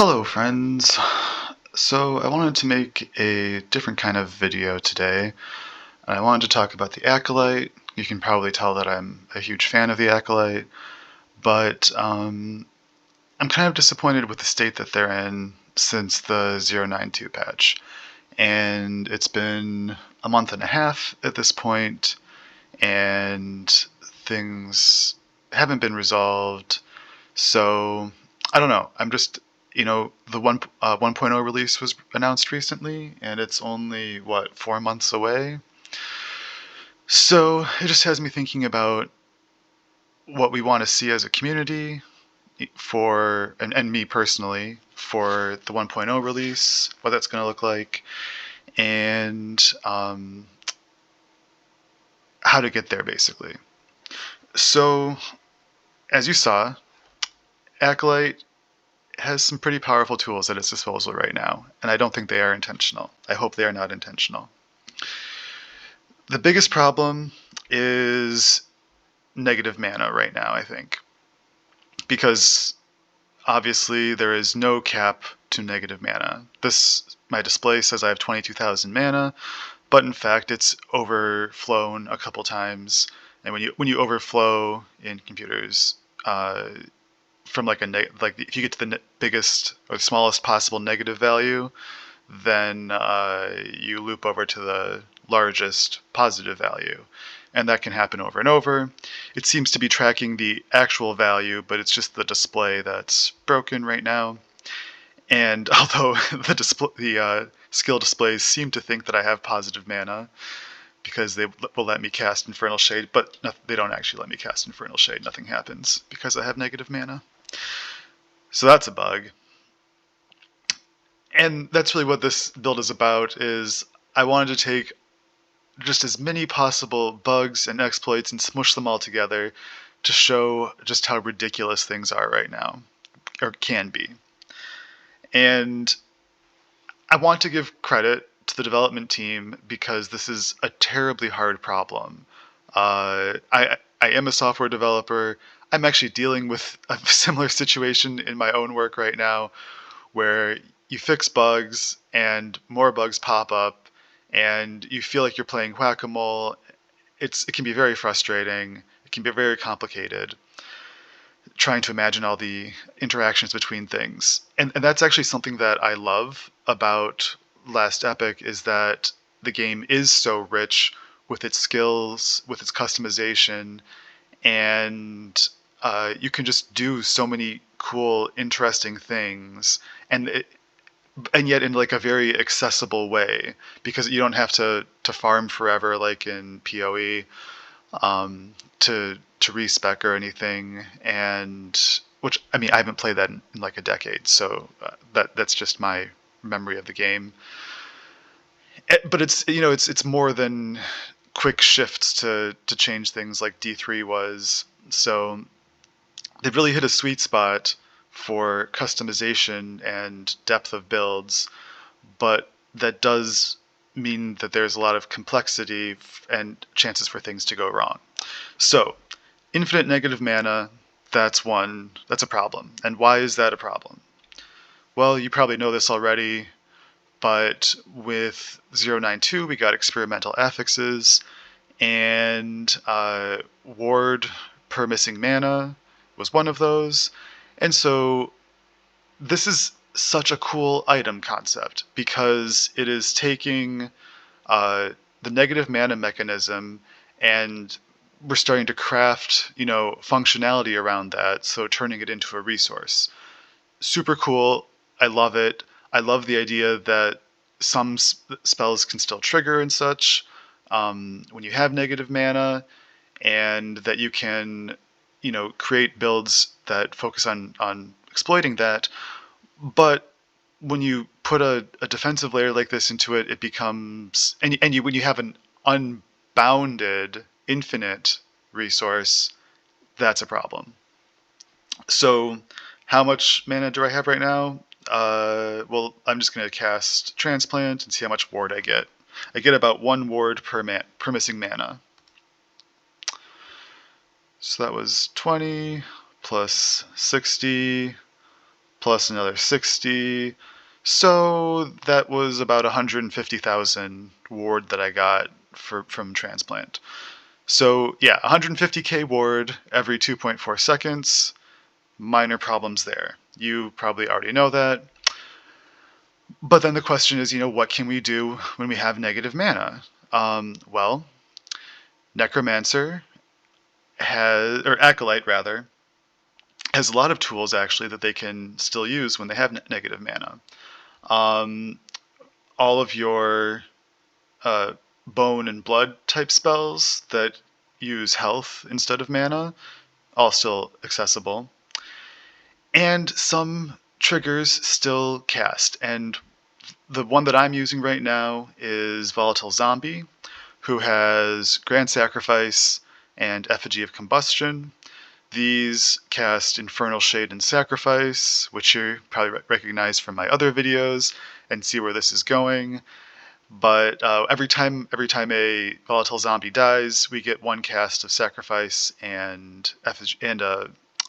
Hello friends! So I wanted to make a different kind of video today. I wanted to talk about the Acolyte. You can probably tell that I'm a huge fan of the Acolyte, but I'm kind of disappointed with the state that they're in since the 092 patch. And it's been a month and a half at this point, and things haven't been resolved. So I don't know. I'm just, the 1.0 release was announced recently, and it's only, what, 4 months away? So it just has me thinking about what we want to see as a community and me personally, for the 1.0 release, what that's going to look like, and how to get there, basically. So, as you saw, Acolyte has some pretty powerful tools at its disposal right now, and I don't think they are intentional. I hope they are not intentional. The biggest problem is negative mana right now, I think, because obviously there is no cap to negative mana. My display says I have 22,000 mana, but in fact it's overflown a couple times. And when you overflow in computers, from like if you get to the biggest or smallest possible negative value, then you loop over to the largest positive value, and that can happen over and over. It seems to be tracking the actual value, but it's just the display that's broken right now. And although the skill displays seem to think that I have positive mana, because they will let me cast Infernal Shade, but they don't actually let me cast Infernal Shade. Nothing happens because I have negative mana. So that's a bug. And that's really what this build is about, is I wanted to take just as many possible bugs and exploits and smush them all together to show just how ridiculous things are right now, or can be. And I want to give credit to the development team, because this is a terribly hard problem. I am a software developer. I'm actually dealing with a similar situation in my own work right now, where you fix bugs and more bugs pop up, and you feel like you're playing whack-a-mole. It can be very frustrating. It can be very complicated, trying to imagine all the interactions between things. And that's actually something that I love about Last Epoch, is that the game is so rich with its skills, with its customization, and you can just do so many cool, interesting things, and yet in like a very accessible way, because you don't have to farm forever like in PoE, to respec or anything. And which, I mean, I haven't played that in like a decade, so that's just my memory of the game. But it's more than quick shifts to change things like D3 was. So they've really hit a sweet spot for customization and depth of builds, but that does mean that there's a lot of complexity and chances for things to go wrong. So, infinite negative mana, that's a problem. And why is that a problem? Well, you probably know this already, but with 092 we got experimental affixes, and ward per missing mana was one of those. And so this is such a cool item concept, because it is taking the negative mana mechanism, and we're starting to craft, functionality around that, so turning it into a resource. Super cool. I love it. I love the idea that some spells can still trigger and such when you have negative mana, and that you can, create builds that focus on exploiting that. But when you put a defensive layer like this into it, it becomes, when you have an unbounded, infinite resource, that's a problem. So how much mana do I have right now? Well, I'm just going to cast Transplant and see how much ward I get. I get about 1 ward per missing mana. So that was 20 plus 60 plus another 60. So that was about 150,000 ward that I got from transplant. So yeah, 150k ward every 2.4 seconds. Minor problems there. You probably already know that. But then the question is, what can we do when we have negative mana? Well, Necromancer or Acolyte rather, has a lot of tools actually that they can still use when they have negative mana. All of your bone and blood type spells that use health instead of mana, all still accessible. And some triggers still cast. And the one that I'm using right now is Volatile Zombie, who has Grand Sacrifice and Effigy of Combustion. These cast Infernal Shade and Sacrifice, which you probably recognize from my other videos and see where this is going. But every time a volatile zombie dies, we get one cast of Sacrifice and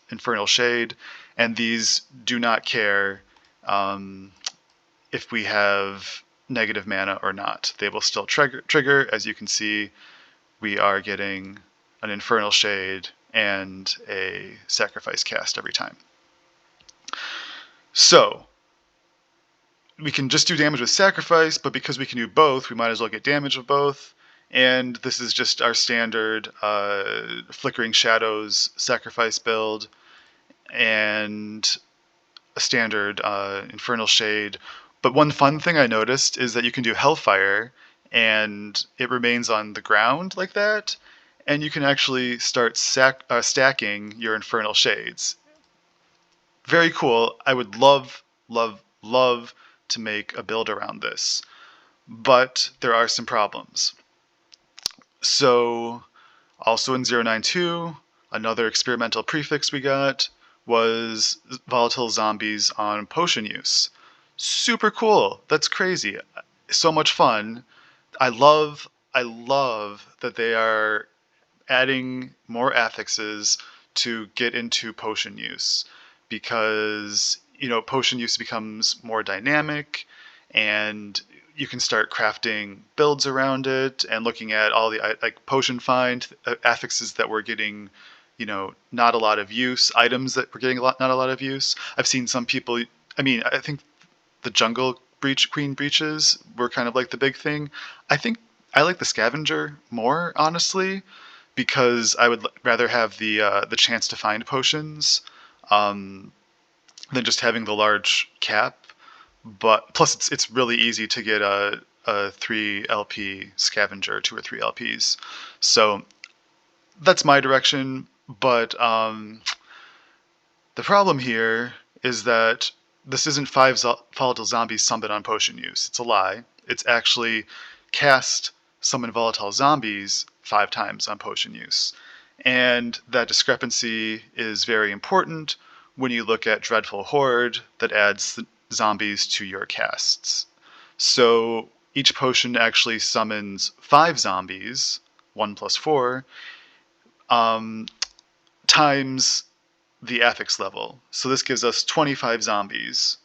Infernal Shade, and these do not care if we have negative mana or not. They will still trigger. As you can see, we are getting an Infernal Shade and a Sacrifice cast every time. So we can just do damage with Sacrifice, but because we can do both, we might as well get damage with both. And this is just our standard Flickering Shadows Sacrifice build, and a standard Infernal Shade. But one fun thing I noticed is that you can do Hellfire, and it remains on the ground like that, and you can actually start stacking your Infernal Shades. Very cool. I would love, love, love to make a build around this, but there are some problems. So also in 092, another experimental prefix we got was volatile zombies on potion use. Super cool. That's crazy. So much fun. I love that they are adding more affixes to get into potion use, because potion use becomes more dynamic, and you can start crafting builds around it and looking at all the potion find affixes that were getting not a lot of use, items that were getting not a lot of use. I've seen some people, I think the jungle queen breaches were kind of like the big thing. I think I like the scavenger more, honestly, because I would rather have the chance to find potions than just having the large cap. But plus, it's really easy to get a 3 LP scavenger, 2 or 3 LPs. So that's my direction. But the problem here is that this isn't 5 volatile zombies summoned on potion use. It's a lie. It's actually cast summon volatile zombies 5 times on potion use. And that discrepancy is very important when you look at Dreadful Horde that adds zombies to your casts. So each potion actually summons 5 zombies, 1 plus 4, times the affix level. So this gives us 25 zombies.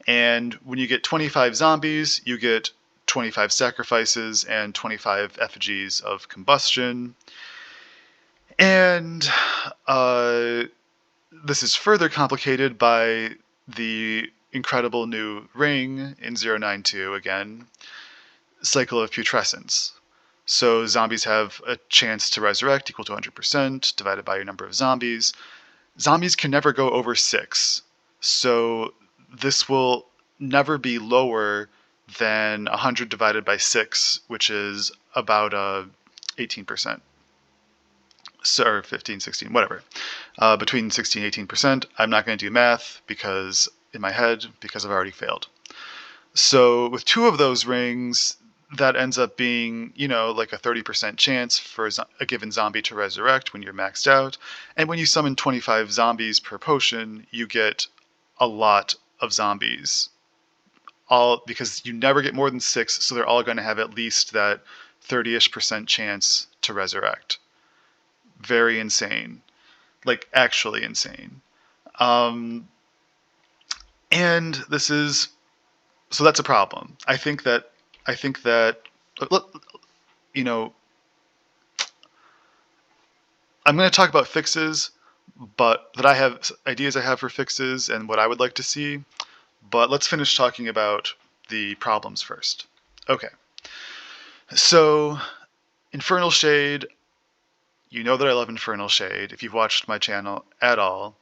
And when you get 25 zombies, you get 25 sacrifices and 25 effigies of combustion. And this is further complicated by the incredible new ring in 092 again, Cycle of Putrescence. So zombies have a chance to resurrect equal to 100% divided by your number of zombies. Zombies can never go over 6. So this will never be lower than 100 divided by 6, which is about 18%. So, or 15, 16, whatever. Between 16 and 18%. I'm not going to do math in my head because I've already failed. So with 2 of those rings, that ends up being, like a 30% chance for a given zombie to resurrect when you're maxed out. And when you summon 25 zombies per potion, you get a lot of zombies. All because you never get more than 6, so they're all going to have at least that 30-ish% chance to resurrect. Very insane. Like, actually insane. And this is so that's a problem. I think that you know I'm going to talk about fixes, but that I have ideas I have for fixes and what I would like to see. But let's finish talking about the problems first. Okay. So, Infernal Shade, you know that I love Infernal Shade if you've watched my channel at all.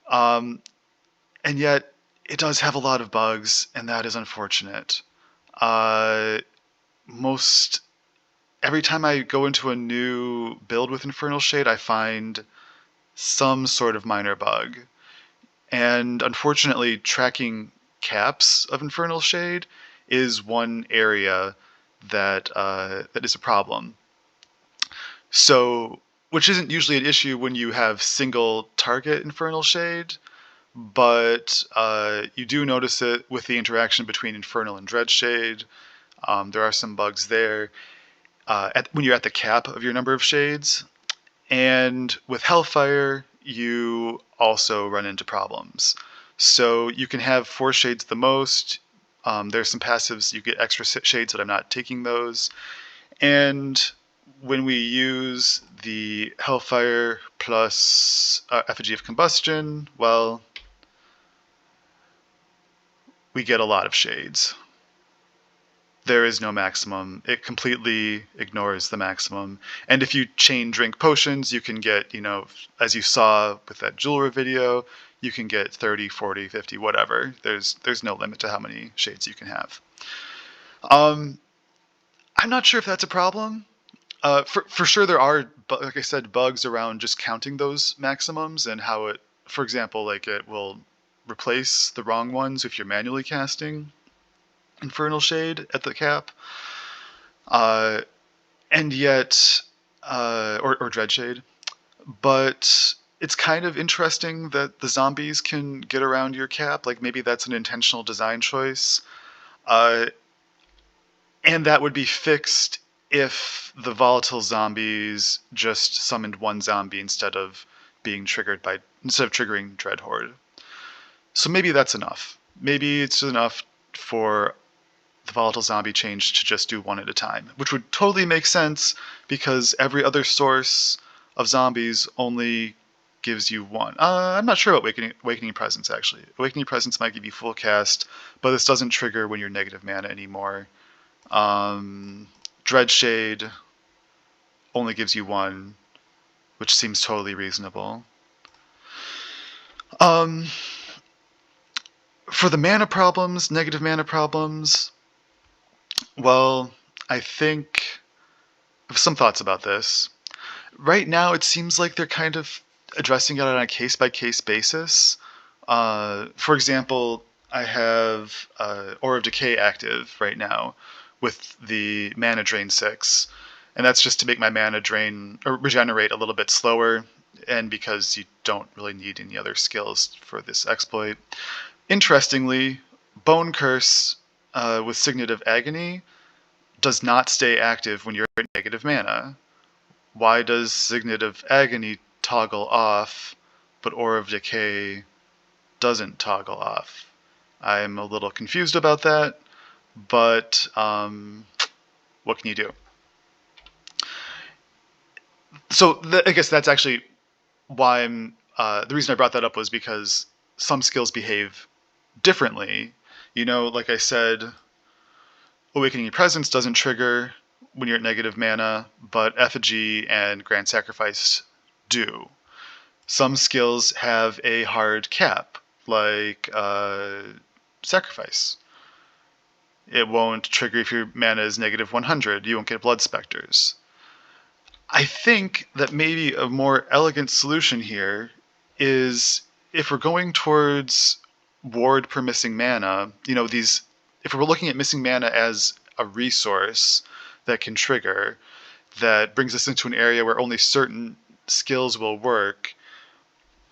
Um, and yet, it does have a lot of bugs, and that is unfortunate. Uh, most every time I go into a new build with Infernal Shade, I find some sort of minor bug. And unfortunately, tracking caps of Infernal Shade is one area that is a problem. So, which isn't usually an issue when you have single target Infernal Shade, but you do notice it with the interaction between Infernal and Dread Shade. There are some bugs there when you're at the cap of your number of shades. And with Hellfire, you also run into problems. So you can have 4 shades the most. There's some passives, you get extra shades, but I'm not taking those. And when we use the Hellfire plus Effigy of Combustion, well, we get a lot of shades. There is no maximum. It completely ignores the maximum. And if you chain drink potions, you can get, as you saw with that jeweler video, you can get 30, 40, 50, whatever. There's no limit to how many shades you can have. I'm not sure if that's a problem. For sure there are, like I said, bugs around just counting those maximums and how it, for example, like it will replace the wrong ones if you're manually casting Infernal Shade at the cap. And yet, or Dread Shade. But it's kind of interesting that the zombies can get around your cap. Like maybe that's an intentional design choice. And that would be fixed if the volatile zombies just summoned one zombie instead of triggering Dread Horde. So maybe that's enough. Maybe it's enough for the volatile zombie change to just do one at a time, which would totally make sense because every other source of zombies only gives you one. I'm not sure about Awakening Presence, actually. Awakening Presence might give you full cast, but this doesn't trigger when you're negative mana anymore. Dread Shade only gives you one, which seems totally reasonable. For the mana problems, negative mana problems, well, I think I have some thoughts about this. Right now, it seems like they're kind of addressing it on a case-by-case basis. For example, I have Aura of Decay active right now with the Mana Drain 6, and that's just to make my mana drain or regenerate a little bit slower, and because you don't really need any other skills for this exploit. Interestingly, Bone Curse with Signet of Agony does not stay active when you're at negative mana. Why does Signet of Agony toggle off, but Aura of Decay doesn't toggle off? I'm a little confused about that, but what can you do? So I guess that's actually why the reason I brought that up was because some skills behave differently. Like I said, Awakening Presence doesn't trigger when you're at negative mana, but Effigy and Grand Sacrifice do. Some skills have a hard cap, like Sacrifice. It won't trigger if your mana is negative 100. You won't get Blood Specters. I think that maybe a more elegant solution here is if we're going towards ward per missing mana, if we're looking at missing mana as a resource that can trigger, that brings us into an area where only certain skills will work,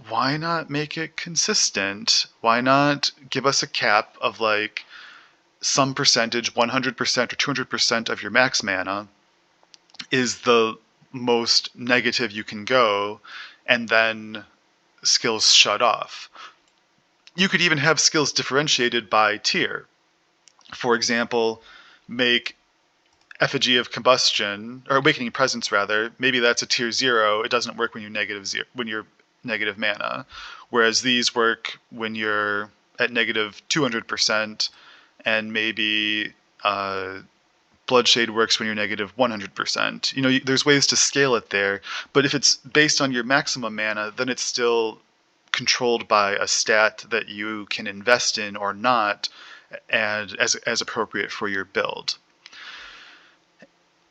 why not make it consistent? Why not give us a cap of like some percentage, 100% or 200% of your max mana is the most negative you can go, and then skills shut off. you could even have skills differentiated by tier. For example, make Effigy of Combustion, or Awakening Presence rather, maybe that's a tier 0. It doesn't work when you're negative mana, whereas these work when you're at negative 200%, and maybe Bloodshade works when you're negative 100%. There's ways to scale it there, but if it's based on your maximum mana, then it's still controlled by a stat that you can invest in or not, and as appropriate for your build.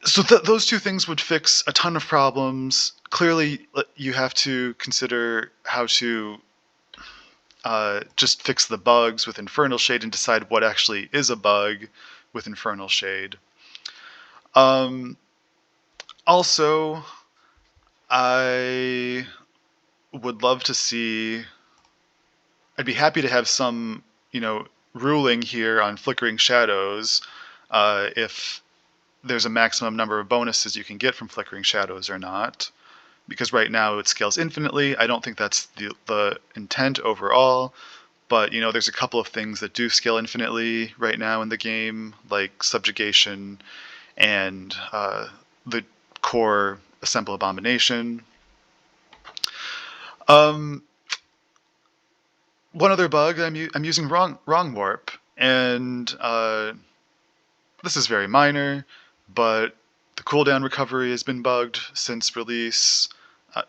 So those two things would fix a ton of problems. Clearly, you have to consider how to just fix the bugs with Infernal Shade and decide what actually is a bug with Infernal Shade. Also, I would love to see... I'd be happy to have some, ruling here on Flickering Shadows, if there's a maximum number of bonuses you can get from Flickering Shadows or not. Because right now it scales infinitely. I don't think that's the intent overall. But, there's a couple of things that do scale infinitely right now in the game, like Subjugation and the core Assemble Abomination. One other bug, I'm using Wrongwarp, and this is very minor, but the cooldown recovery has been bugged since release.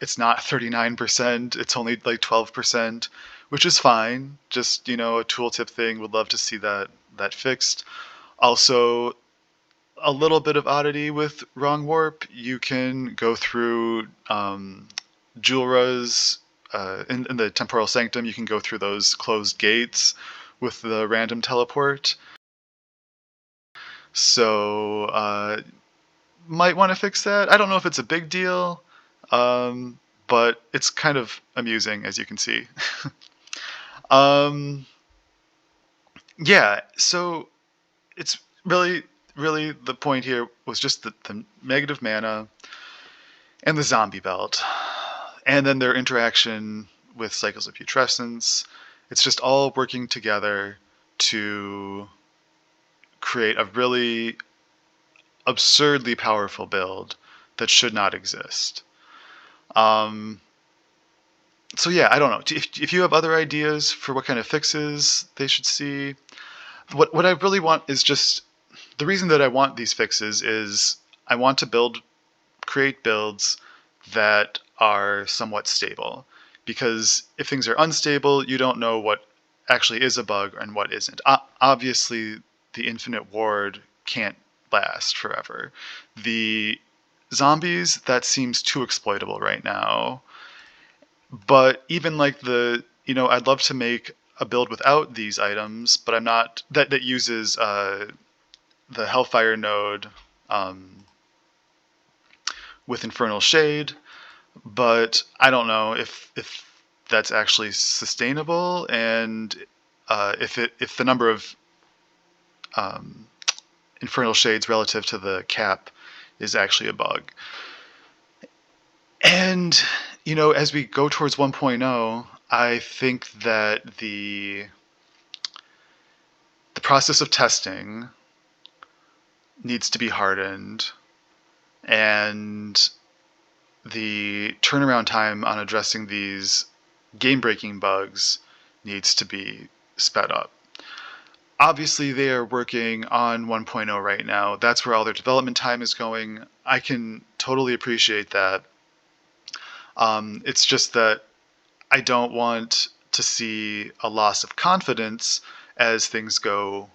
It's not 39%, it's only like 12%, which is fine. Just, a tooltip thing. Would love to see that fixed. Also, a little bit of oddity with Wrongwarp. You can go through Julra's, in the Temporal Sanctum, you can go through those closed gates with the random teleport. So, might want to fix that. I don't know if it's a big deal, but it's kind of amusing, as you can see. Yeah, so it's really the point here was just the negative mana and the zombie belt, and then their interaction with Cycles of Putrescence. It's just all working together to create a really absurdly powerful build that should not exist. So yeah, I don't know. If you have other ideas for what kind of fixes they should see, what I really want is just, the reason that I want these fixes is I want to create builds that are somewhat stable. Because if things are unstable, you don't know what actually is a bug and what isn't. Obviously, the Infinite Ward can't last forever. The zombies, that seems too exploitable right now. But even like I'd love to make a build without these items, but I'm not, that uses the Hellfire node with Infernal Shade, but I don't know if that's actually sustainable, and if the number of Infernal Shades relative to the cap is actually a bug. And, as we go towards 1.0, I think that the process of testing needs to be hardened, and the turnaround time on addressing these game-breaking bugs needs to be sped up. Obviously, they are working on 1.0 right now. That's where all their development time is going. I can totally appreciate that. It's just that I don't want to see a loss of confidence as things go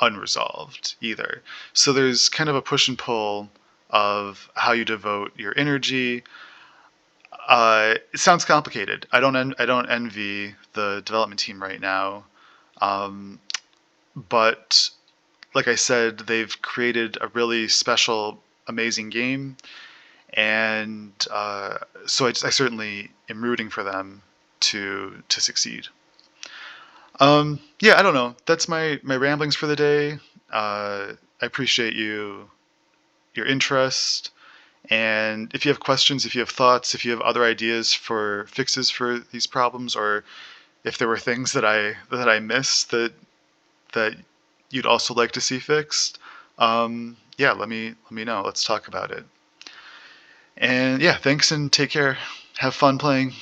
unresolved either. So there's kind of a push and pull of how you devote your energy. It sounds complicated. I don't envy the development team right now, but like I said, they've created a really special, amazing game, and so I certainly am rooting for them to succeed. Yeah, I don't know. That's my ramblings for the day. I appreciate your interest, and if you have questions, if you have thoughts, if you have other ideas for fixes for these problems, or if there were things that I missed that you'd also like to see fixed, yeah, let me know. Let's talk about it. And yeah, thanks and take care. Have fun playing.